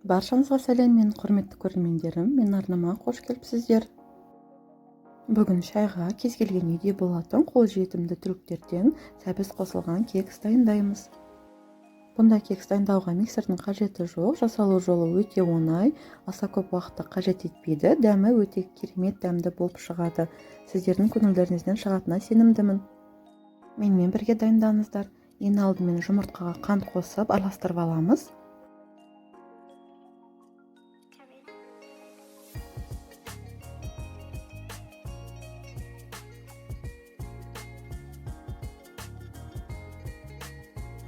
Баршаңызға сәлем, мен құрметті көрермендерім, мен арнама қош келіпсіздер. Бүгін шайға кез келген үйде болатын қолжетімді түліктерден сәбіз қосылған кекс дайындаймыз. Бұндай кекс дайындауға миксердің қажеті жоқ, жасалу жолы өте оңай, аса көп уақытты қажет етпейді, дәмі өте керемет дәмді болып шығады. Сіздердің көңілдеріңізден шығатынына сенімдімін. Менімен бірге дайындаңыздар. Ең алдымен жұмыртқаға қант қосып араластырып аламыз.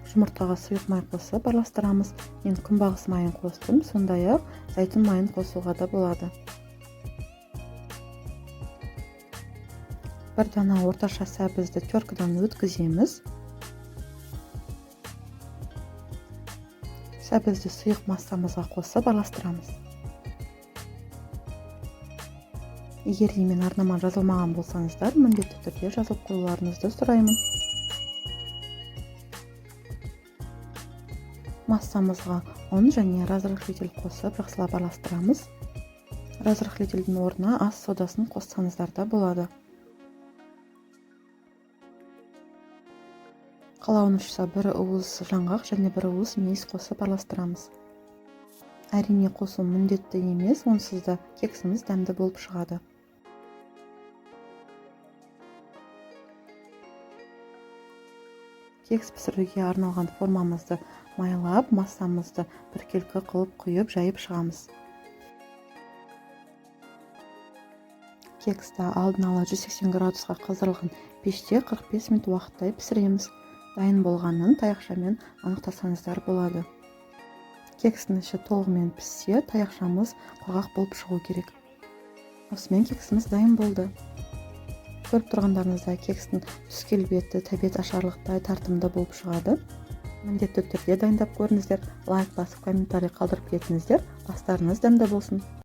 Жұмыртқаға сұйық май қосып араластырамыз. Мен күнбағыс майын қостым, сондай-ақ зәйтүн майын қосуға да болады. Бір дана орташа сәбізді теркадан өткіземіз. Сәбізді сұйық массамызға қосып араластырамыз. Егер де мен арнама жазылмаған болсаңыздар, міндетті түрде жазылып қоюларыңызды сұраймын. Массамызға ұн және разрыхлитель қосып жақсылап араластырамыз. Разрыхлительдің орнына ас содасын қоссаңыздар да болады. Қалауыңызша бір уыс жаңғақ және бір уыс мейіз қосып араластырамыз. Әрине қосу міндетті емес, онсыз да кексіміз дәмді болып шығады. Кекс пісіруге арналған формамызды майлап, массамызды біркелкі қылып құйып, жайып шығамыз. Кексті алдын ала 180 градусқа қыздырылған пеште 45 минут уақыттай пісіреміз. Дайын болғанын таяқшамен анықтасаңыздар болады. Кекстің іші толығымен піссе, таяқшамыз құрғақ болып шығу керек. Осымен кексіміз дайын болды. Көріп тұрғандарыңызда кекстің түс келбеті тәбет ашарлықтай тартымды болып шығады. Міндетті түрде дайындап көріңіздер, лайк басып, комментарий қалдырып кетіңіздер. Астарыңыз дәмді болсын.